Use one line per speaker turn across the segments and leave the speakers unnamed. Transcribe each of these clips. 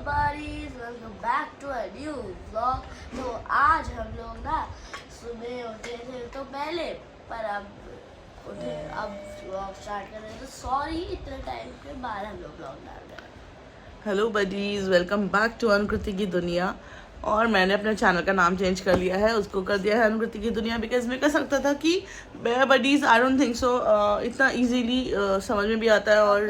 buddies, welcome back to a new vlog। तो आज हम लोग ना सुबह उठे थे तो पहले, पर अब उठे अब vlog स्टार्ट कर रहे हैं, तो सॉरी इतने टाइम के बाद हम लोग vlog डाल रहे हैं।
Hello buddies, welcome back to Anukriti की दुनिया। और मैंने अपने चैनल का नाम चेंज कर लिया है, उसको कर दिया है अनुकृति की दुनिया, बिकॉज मेरे को लगता था कि buddies I don't think so इतना इजीली समझ में भी आता है और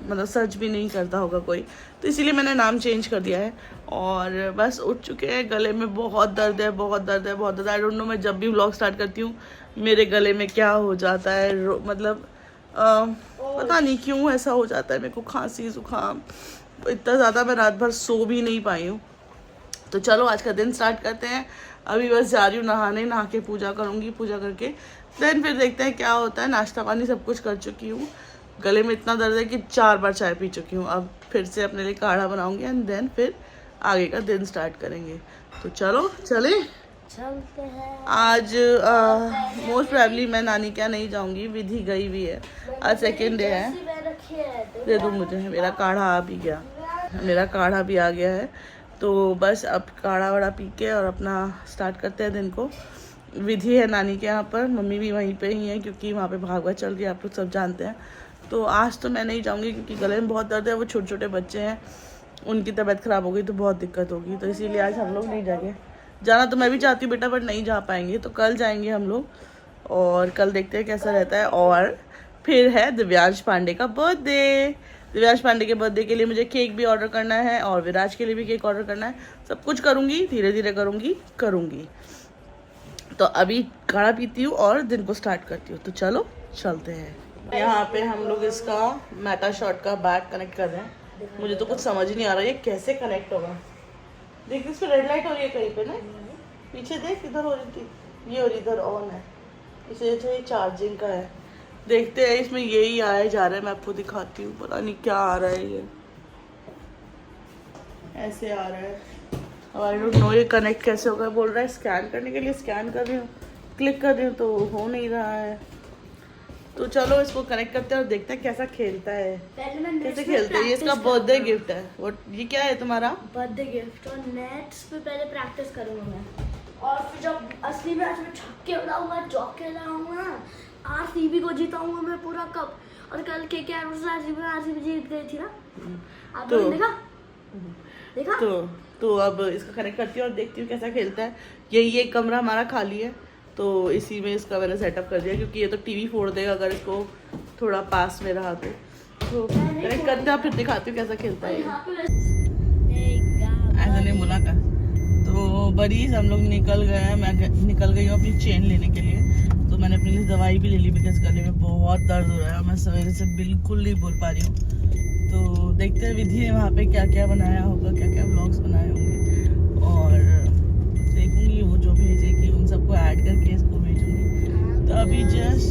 मतलब सर्च भी नहीं करता होगा कोई, तो इसीलिए मैंने नाम चेंज कर दिया है। और बस उठ चुके हैं, गले में बहुत दर्द है, बहुत दर्द है, बहुत दर्द है। आई डोंट नो, मैं जब भी व्लॉग स्टार्ट करती हूँ मेरे गले में क्या हो जाता है, मतलब पता नहीं क्यों ऐसा हो जाता है। मेरे को खांसी जुकाम इतना ज़्यादा, मैं रात भर सो भी नहीं पाई हूँ। तो चलो आज का दिन स्टार्ट करते हैं। अभी बस जा रही हूँ नहाने, नहा के पूजा करूँगी, पूजा करके देन फिर देखते हैं क्या होता है। नाश्ता पानी सब कुछ कर चुकी हूँ, गले में इतना दर्द है कि 4 बार चाय पी चुकी हूँ। अब फिर से अपने लिए काढ़ा बनाऊँगी एंड देन फिर आगे का दिन स्टार्ट करेंगे। तो चलो चले
चलते हैं।
आज मोस्ट प्रोबेबली मैं नानी क्या नहीं जाऊँगी, विधि गई भी है, आज सेकेंड डे है। दे दो मुझे, मेरा काढ़ा आ भी गया, मेरा काढ़ा भी आ गया है। तो बस अब काढ़ा वाढ़ा पी के और अपना स्टार्ट करते हैं दिन को। विधि है नानी के यहाँ पर, मम्मी भी वहीं पे ही है क्योंकि वहाँ पे भागवत चल रही है, आप लोग सब जानते हैं। तो आज तो मैं नहीं जाऊँगी क्योंकि गले में बहुत दर्द है, वो छोटे छोटे बच्चे हैं, उनकी तबीयत ख़राब हो गई तो बहुत दिक्कत होगी, तो इसीलिए आज हम लोग नहीं जाएंगे। जाना तो मैं भी चाहती हूँ बेटा, बट नहीं जा पाएंगे, तो कल जाएंगे हम लोग और कल देखते हैं कैसा रहता है। और फिर है दिव्यांश पांडे का बर्थडे। दिव्यांश पांडे के बर्थडे के लिए मुझे केक भी ऑर्डर करना है और विराज के लिए भी केक ऑर्डर करना है। सब कुछ करूँगी, धीरे धीरे करूँगी। तो अभी काढ़ा पीती हूँ और दिन को स्टार्ट करती हूँ। तो चलो चलते हैं। यहाँ पे हम लोग इसका मेटा शॉट का बैग कनेक्ट कर रहे हैं। मुझे तो कुछ समझ ही नहीं आ रहा ये कैसे कनेक्ट होगा। देख इस पे रेड लाइट हो रही है कहीं पे ना, पीछे देख इधर हो रही थी, ये और इधर ऑन है, इसे ये चार्जिंग का है। देखते हैं इसमें यही आया जा रहा है, मैं आपको दिखाती हूँ। पता नहीं क्या आ रहा है, ये ऐसे आ रहा है। आई डोंट नो ये कनेक्ट कैसे होगा। बोल रहा है स्कैन करने के लिए, स्कैन कर रही हूँ, क्लिक कर रही हूँ तो हो नहीं रहा है। तो चलो इसको कनेक्ट करते हैं और देखते हैं कैसा खेलता है, कैसे खेलते हैं। ये इसका बर्थडे गिफ्ट है। और ये क्या है तुम्हारा?
Birthday gift. और नेट्स पे पहले प्रैक्टिस करूँगा मैं, और फिर जब असली मैच में छक्के लगाऊंगा, चौके लगाऊंगा, आरसीबी को जिताऊंगा मैं पूरा कप। और कल केकेआर से आरसीबी जीत गई थी ना, आप लोगों ने देखा?
तो अब इसका कनेक्ट करती हूँ और देखती हूँ कैसा खेलता है। ये कमरा हमारा खाली है, तो इसी में इसका मैंने सेटअप कर दिया क्योंकि ये तो टीवी फोड़ देगा अगर इसको थोड़ा पास में रहा तो कनेक्ट करते हैं, फिर दिखाती हूँ कैसा खेलता है। ऐसा नहीं बोला कर। तो बरीज हम लोग निकल गए हैं, मैं निकल गई हूँ अपनी चेन लेने के लिए। तो मैंने अपने लिए दवाई भी ले ली बिकॉज गले में बहुत दर्द हो रहा है, मैं सवेरे से बिल्कुल नहीं बोल पा रही हूँ। तो देखते हैं विधि ने वहाँ पे क्या क्या बनाया होगा, क्या क्या व्लॉग्स बनाए होंगे, और देखूंगी वो जो भेजेगी उन सबको ऐड करके इसको भेजूंगी। तो अभी जस्ट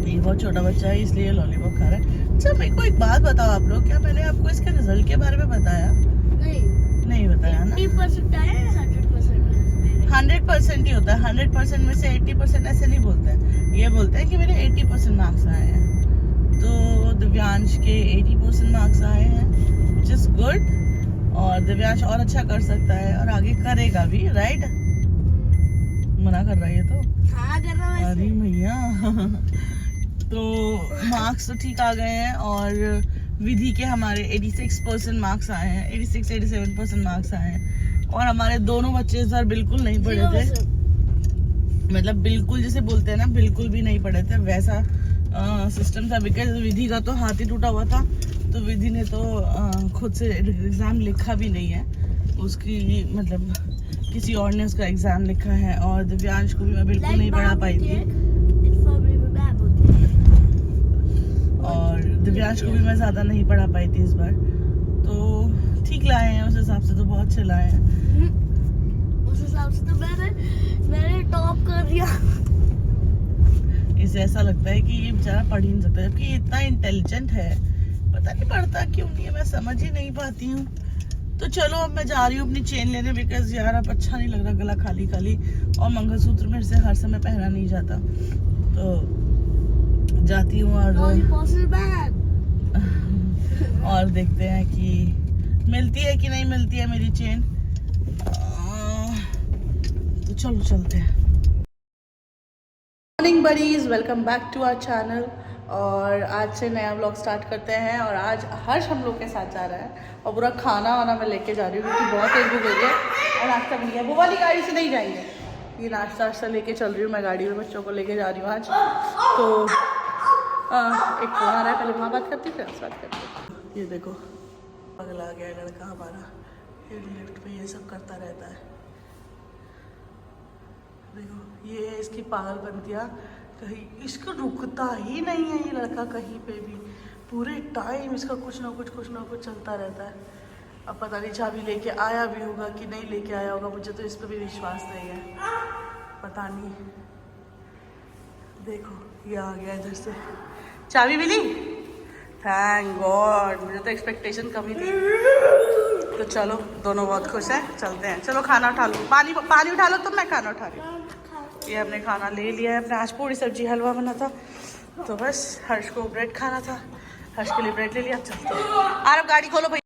ये बहुत छोटा बच्चा है इसलिए लॉलीपॉप खा रहा है। अच्छा मेरे को एक बात बताओ आप लोग, क्या मैंने आपको इसके रिजल्ट के बारे में बताया? नहीं बताया ना।
80% आया,
100% ही होता है। 100% में से 80% ऐसे नहीं बोलते हैं, ये बोलते हैं कि मेरे 80% मार्क्स आए हैं। तो दिव्यांश के 80% मार्क्स आए हैं, विच इज गुड। और दिव्यांश और अच्छा कर सकता है और आगे करेगा भी, राइट? मना कर रहा है ये तो।
हाँ कर रहा हूँ।
अरे भैया तो मार्क्स तो ठीक आ गए हैं और विधि के हमारे 86% मार्क्स आए हैं, 86-87% मार्क्स आए हैं। और हमारे दोनों बच्चे इस बार बिल्कुल नहीं पढ़े थे, मतलब बिल्कुल जैसे बोलते हैं ना, बिल्कुल भी नहीं पढ़े थे, वैसा सिस्टम था। बिकॉज विधि का तो हाथ ही टूटा हुआ था, तो विधि ने तो खुद से एग्ज़ाम लिखा भी नहीं है, उसकी मतलब किसी और ने उसका एग्ज़ाम लिखा है। और दिव्यांश को भी मैं बिल्कुल नहीं पढ़ा पाई थी, और दिव्यांश को भी मैं ज़्यादा नहीं पढ़ा पाई थी इस बार। तो ठीक लाए हैं, उस हिसाब से तो बहुत अच्छे लाए हैं।
उस हिसाब से तो मैंने टॉप कर दिया।
इसे ऐसा लगता है कि ये बेचारा पढ़ ही नहीं सकता, जबकि ये इतना इंटेलिजेंट है, पता नहीं पढ़ता क्यों नहीं है, मैं समझ ही नहीं पाती हूँ। तो चलो अब मैं जा रही हूँ अपनी चेन लेने, बिकॉज यार अब अच्छा नहीं लग रहा गला खाली खाली, और मंगलसूत्र मेरे से हर समय पहना नहीं जाता। तो जाती हूँ और और देखते हैं कि मिलती है कि नहीं मिलती है मेरी चेन। तो चलो चलते हैं। Morning buddies, welcome back to our channel. और आज से नया व्लॉग स्टार्ट करते हैं। और आज हर्ष हम लोग के साथ जा रहा है और पूरा खाना वाना मैं लेके जा रही हूँ क्योंकि बहुत तेज भूख लगी है और नाश्ता मिल गया। वो वाली गाड़ी से नहीं जाएंगे, ये नाश्ता वाश्ता लेके चल रही हूँ मैं गाड़ी में, बच्चों को लेके जा रही हूँ आज। तो एक फोन आ रहा है, पहले वहाँ बात करती फिर बात करती। ये देखो पगला गया लड़का हमारा, ये लिफ्ट पे ये सब करता रहता है। देखो ये इसकी पागलपंतियाँ, कहीं इसको रुकता ही नहीं है ये लड़का कहीं पे भी, पूरे टाइम इसका कुछ ना कुछ चलता रहता है। अब पता नहीं चाबी लेके आया भी होगा कि नहीं लेके आया होगा, मुझे तो इस पर भी विश्वास नहीं है, पता नहीं। देखो ये आ गया इधर से, चाबी मिली, थैंक गॉड। मुझे तो एक्सपेक्टेशन कम ही थी। तो चलो दोनों बहुत खुश हैं, चलते हैं। चलो खाना उठा लो, पानी उठा लो, तो मैं खाना उठा रही हूँ। ये हमने खाना ले लिया है, अपने आज पूरी सब्जी हलवा बना था, तो बस हर्ष को ब्रेड खाना था, हर्ष के लिए ब्रेड ले लिया। चलते हैं, आप गाड़ी खोलो भैया।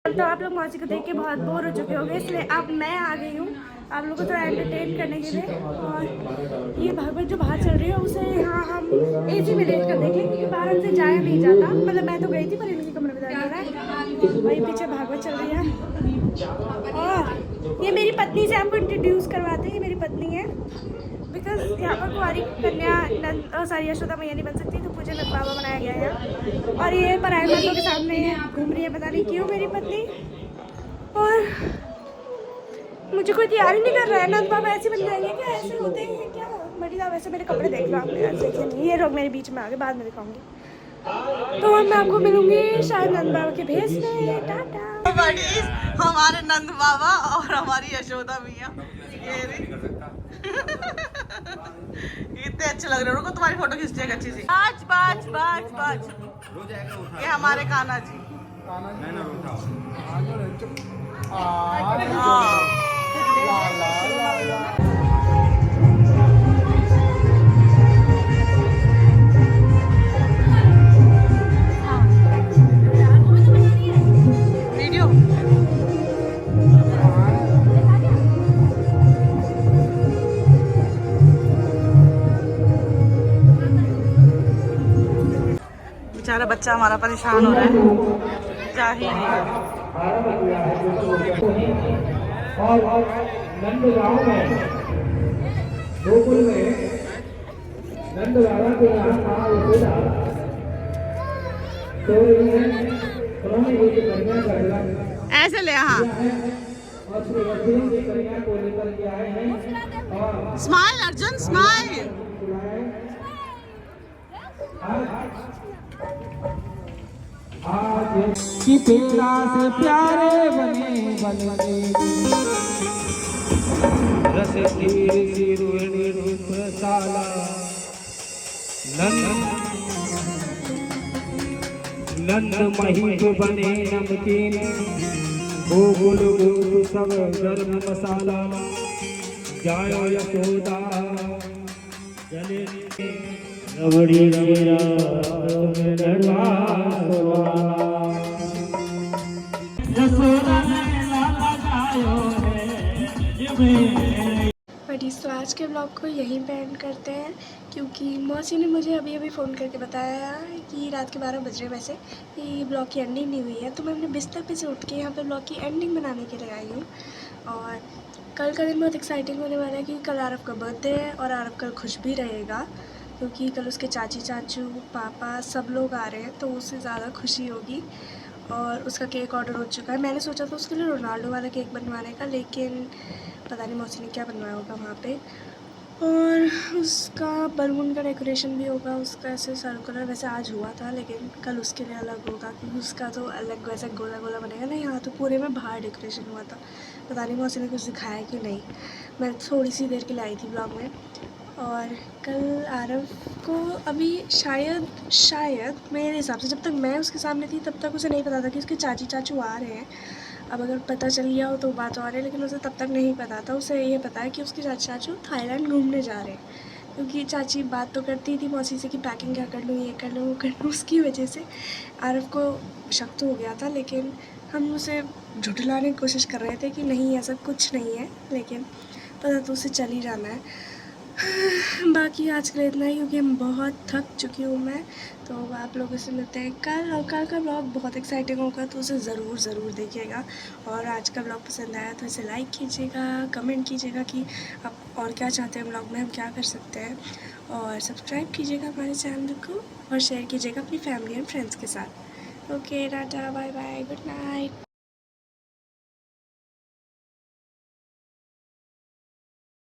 तो आप लोग मौसी को देख के बहुत बोर हो चुके होंगे, इसलिए अब मैं आ गई हूँ आप लोगों को थोड़ा एंटरटेन करने के लिए। और ये भागवत जो बाहर चल रही है उसे यहाँ हम एसी में लेट कर देंगे क्योंकि बाहर से जाया नहीं जाता। मतलब मैं तो गई थी पर इनके कमरे में जाया रहा है। वही पीछे भागवत चल रही है। और ये मेरी पत्नी से हमको इंट्रोड्यूस करवाते हैं, ये मेरी पत्नी है। बिकॉज यहाँ पर कुंवारी कन्या सारी यशोदा मैया नहीं बन सकती, तो मुझे नंद बाबा बनाया गया है। और ये पराए मर्दों के सामने घूम रही है, पता नहीं क्यों मेरी पत्नी। और मुझे कोई तैयार ही नहीं कर रहा है, नंद बाबा ऐसे बन जाएंगे क्या, ऐसे होते हैं क्या? बड़ी साहब वैसे मेरे कपड़े देख लो आपने, ऐसे नहीं, ये लोग मेरे बीच में आ गए, बाद में दिखाऊंगी। तो मैं आपको मिलूंगी शायद नंद बाबा के भेस में। टाटा।
हमारे नंद बाबा और हमारी यशोदा मैया इतने अच्छे लग रहे हो। रुको तुम्हारी फोटो खींचती है अच्छी सी। बाज ये हमारे कान्हा जी। वीडियो बेचारा बच्चा हमारा परेशान हो रहा है, जा ही नहीं रहा।
और नंद गांव में गोकुल में नंद बाबा के यहाँ कहा यशोदा तो उन्होंने एक कन्या का विवाह
ऐसे ले, हाँ
और श्री अर्जुन की कन्या को लेकर के आए हैं। और
स्माइल अर्जुन स्माइल।
आज कि तेरा से प्यारे बने बने रस खीर सिरुणी रूपशाला नंद महीप बने नमकीन गोकुल गोप सब गर्म मसाला जायो यशोदा चले रबड़ी रबड़ा यशोदा
बडीज़, तो आज के ब्लॉग को यहीं पे एंड करते हैं क्योंकि मौसी ने मुझे अभी अभी फ़ोन करके बताया कि रात के 12 बज रहे वैसे कि ब्लॉग की एंडिंग नहीं हुई है। तो मैं अपने बिस्तर पे से उठ के यहाँ पे ब्लॉग की एंडिंग बनाने के लिए आई हूँ। और कल का दिन बहुत एक्साइटिंग होने वाला है क्योंकि कल आरव का बर्थडे है और आरव कल खुश भी रहेगा क्योंकि कल उसके चाची चाचू पापा सब लोग आ रहे हैं, तो उससे ज़्यादा खुशी होगी। और उसका केक ऑर्डर हो चुका है। मैंने सोचा था उसके लिए रोनाल्डो वाला केक बनवाने का, लेकिन पता नहीं मौसी ने क्या बनवाया होगा वहाँ पे। और उसका बलून का डेकोरेशन भी होगा, उसका ऐसे सर्कुलर वैसे आज हुआ था, लेकिन कल उसके लिए अलग होगा क्योंकि उसका तो अलग वैसे गोला गोला बनेगा ना। यहाँ तो पूरे में बाहर डेकोरेशन हुआ था। पता नहीं मौसी ने कुछ दिखाया कि नहीं, मैं थोड़ी सी देर के लिए आई थी ब्लॉग में। और कल आरव को अभी शायद मेरे हिसाब से जब तक मैं उसके सामने थी तब तक उसे नहीं पता था कि उसके चाची चाचू आ रहे हैं। अब अगर पता चल गया हो तो बात और है, लेकिन उसे तब तक नहीं पता था। उसे ये पता है कि उसके चाची चाचू थाईलैंड घूमने जा रहे हैं क्योंकि चाची बात तो करती थी मौसी से कि पैकिंग क्या कर लूँ, ये कर लूँ, वो कर लूँ। उसकी वजह से आरव को शक तो हो गया था, लेकिन हम उसे झुठलाने की कोशिश कर रहे थे कि नहीं ऐसा कुछ नहीं है, लेकिन पता तो उसे चल ही जाना है। बाकी आज के लिए इतना ही क्योंकि हम बहुत थक चुकी हूँ मैं। तो आप लोगों से मिलते हैं कल, और कल का ब्लॉग बहुत एक्साइटिंग होगा तो उसे ज़रूर देखिएगा। और आज का ब्लॉग पसंद आया तो इसे लाइक कीजिएगा, कमेंट कीजिएगा कि आप और क्या चाहते हैं ब्लॉग में, हम क्या कर सकते हैं। और सब्सक्राइब कीजिएगा हमारे चैनल को और शेयर कीजिएगा अपनी फैमिली एंड फ्रेंड्स के साथ। Okay, tata, bye bye, good night.